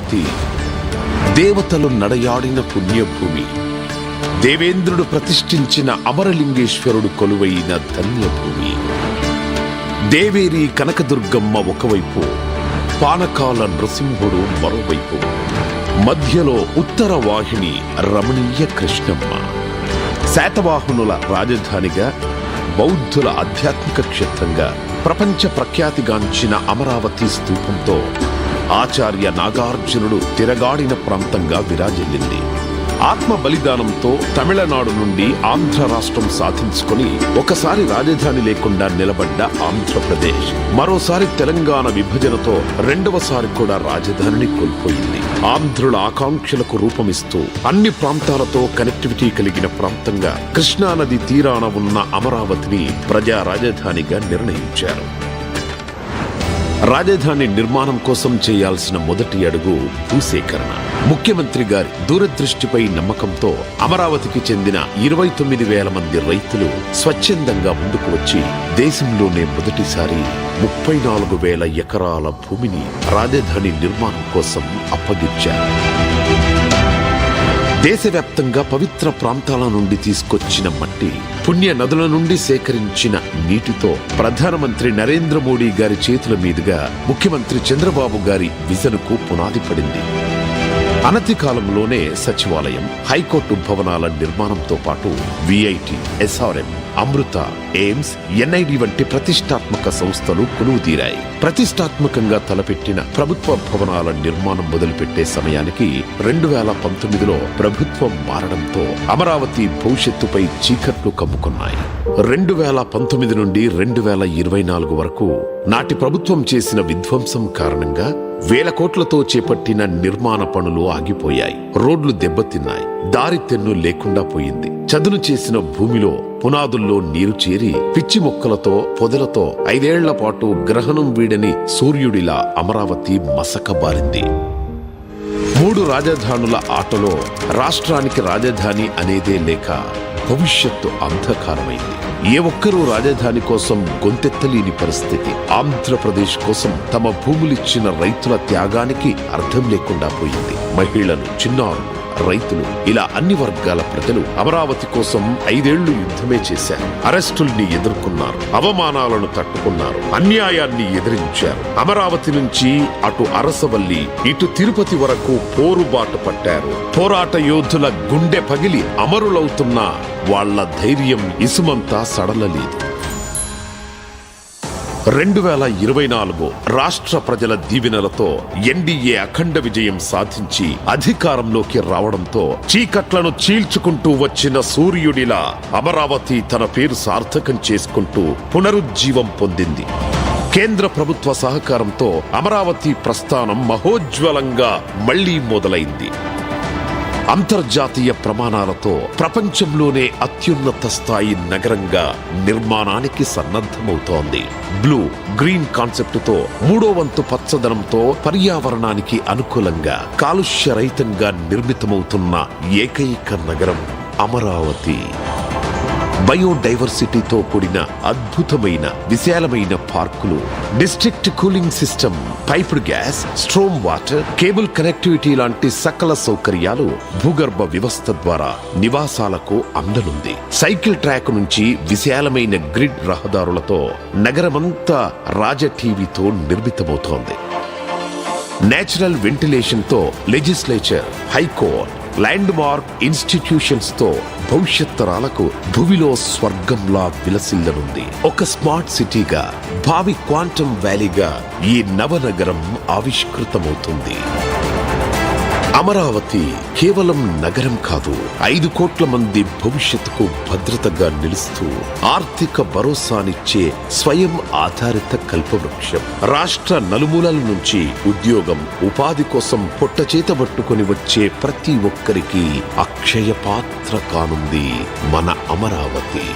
అమరావతి దేవతలు నడయాడిన పుణ్యభూమి. దేవేంద్రుడు ప్రతిష్ఠించిన అమరలింగేశ్వరుడు కొలువైన ధన్యభూమి. దేవేరి కనకదుర్గమ్మ ఒకవైపు, పానకాల నృసింహుడు మరోవైపు, మధ్యలో ఉత్తర వాహిని రమణీయ కృష్ణమ్మ. శాతవాహనుల రాజధానిగా, బౌద్ధుల ఆధ్యాత్మిక క్షేత్రంగా ప్రపంచ ప్రఖ్యాతిగాంచిన అమరావతి స్తూపంతో ఆచార్య నాగార్జునుడు తిరగాడిన ప్రాంతంగా విరాజిల్లింది. ఆత్మ బలిదానంతో తమిళనాడు నుండి ఆంధ్ర రాష్ట్రం సాధించుకొని ఒకసారి రాజధాని లేకుండా నిలబడ్డ ఆంధ్రప్రదేశ్ మరోసారి తెలంగాణ విభజనతో రెండవసారి కూడా రాజధానిని కోల్పోయింది. ఆంధ్రుల ఆకాంక్షలకు రూపమిస్తూ అన్ని ప్రాంతాలతో కనెక్టివిటీ కలిగిన ప్రాంతంగా కృష్ణానది తీరాన ఉన్న అమరావతిని ప్రజా రాజధానిగా నిర్ణయించారు. రాజధాని నిర్మాణం కోసం చేయాల్సిన మొదటి అడుగు భూసేకరణ. ముఖ్యమంత్రి గారి దూరదృష్టిపై నమ్మకంతో అమరావతికి చెందిన 29,000 మంది రైతులు స్వచ్ఛందంగా ముందుకు వచ్చి దేశంలోనే మొదటిసారి 34,000 ఎకరాల భూమిని రాజధాని నిర్మాణం కోసం అప్పగించారు. దేశవ్యాప్తంగా పవిత్ర ప్రాంతాల నుండి తీసుకొచ్చిన మట్టి, పుణ్య నదుల నుండి సేకరించిన నీటితో ప్రధానమంత్రి నరేంద్ర మోడీ గారి చేతుల మీదుగా ముఖ్యమంత్రి చంద్రబాబు గారి విజన్కు పునాది పడింది. అనతి కాలంలోనే సచివాలయం, హైకోర్టు భవనాల నిర్మాణంతో పాటు విఐటి, ఎస్ఆర్ఎం, అమృత, ఎయిమ్స్, ఎన్ఐడి వంటి ప్రతిష్టాత్మక సంస్థలు కొలువుదీరాయి. ప్రతిష్టాత్మకంగా తలపెట్టిన ప్రభుత్వ భవనాల నిర్మాణం మొదలుపెట్టే సమయానికి 2019లో ప్రభుత్వం మారడంతో అమరావతి భవిష్యత్తుపై చీకట్లు కమ్ముకున్నాయి. 2019 నుండి 2024 వరకు నాటి ప్రభుత్వం చేసిన విధ్వంసం కారణంగా 1,000 కోట్లతో చేపట్టిన నిర్మాణ పనులు ఆగిపోయాయి. రోడ్లు దెబ్బతిన్నాయి. దారి తెన్ను లేకుండా పోయింది. చదును చేసిన భూమిలో పునాదుల్లో నీరు చేరి పిచ్చి మొక్కలతో, పొదలతో 5 ఏళ్ల పాటు గ్రహణం వీడని సూర్యుడిలా అమరావతి మసకబారింది. 3 రాజధానుల ఆటలో రాష్ట్రానికి రాజధాని అనేదే లేక భవిష్యత్తు అంధకారమైంది. ఏ ఒక్కరూ రాజధాని కోసం గొంతెత్తలేని పరిస్థితి. ఆంధ్రప్రదేశ్ కోసం తమ భూములిచ్చిన రైతుల త్యాగానికి అర్థం లేకుండా పోయింది. మహిళలు, చిన్నారులు, రైతులు, ఇలా అన్ని వర్గాల ప్రజలు అమరావతి కోసం 5 ఏళ్లు యుద్ధమే చేశారు. అరెస్టుల్ని ఎదుర్కొన్నారు, అవమానాలను తట్టుకున్నారు, అన్యాయాన్ని ఎదిరించారు. అమరావతి నుంచి అటు అరసవల్లి, ఇటు తిరుపతి వరకు పోరుబాటు పట్టారు. పోరాట యోధుల గుండె పగిలి అమరులవుతున్న వాళ్ల ధైర్యం ఇసుమంతా సడలలేదు. 2024 రాష్ట్ర ప్రజల దీవెనలతో ఎన్డీఏ అఖండ విజయం సాధించి అధికారంలోకి రావడంతో చీకట్లను చీల్చుకుంటూ వచ్చిన సూర్యుడిలా అమరావతి తన పేరు సార్థకం చేసుకుంటూ పునరుజ్జీవం పొందింది. కేంద్ర ప్రభుత్వ సహకారంతో అమరావతి ప్రస్థానం మహోజ్వలంగా మళ్లీ మొదలైంది. అంతర్జాతీయ ప్రమాణాలతో ప్రపంచంలోనే అత్యున్నత స్థాయి నగరంగా నిర్మాణానికి సన్నద్ధమవుతోంది. బ్లూ గ్రీన్ కాన్సెప్టుతో 3వ వంతు పచ్చదనంతో పర్యావరణానికి అనుకూలంగా కాలుష్య రహితంగా నిర్మితమవుతున్న ఏకైక నగరం అమరావతి. బయోడైవర్సిటీతో కూడిన అద్భుతమైన విశాలమైన పార్కులు, district cooling system, piped gas, storm water, cable connectivity లాంటి సకల సౌకర్యాలు భూగర్భ వ్యవస్థ ద్వారా నివాసాలకు అందనుంది. సైకిల్ ట్రాక్ నుంచి విశాలమైన గ్రిడ్ రహదారులతో నగరమంతా రాజటీవీతో నిర్మితమవుతోంది. నేచురల్ వెంటిలేషన్ తో legislature, high court, land mark institutions తో భవిష్యత్ తరాలకు భూమిలో స్వర్గంలా విలసిల్లనుంది. ఒక స్మార్ట్ సిటీగా, భావి క్వాంటమ్ వ్యాలీగా ఈ నవనగరం ఆవిష్కృతమవుతుంది. అమరావతి కేవలం నగరం కాదు, 5 కోట్ల మంది భవిష్యత్తుకు భద్రతగా నిలుస్తూ ఆర్థిక భరోసానిచ్చే స్వయం ఆధారిత కల్పవృక్షం. రాష్ట్ర నలుమూలల నుంచి ఉద్యోగం, ఉపాధి కోసం పొట్టచేతబట్టుకొని వచ్చే ప్రతి ఒక్కరికి అక్షయ పాత్ర కానుంది మన అమరావతి.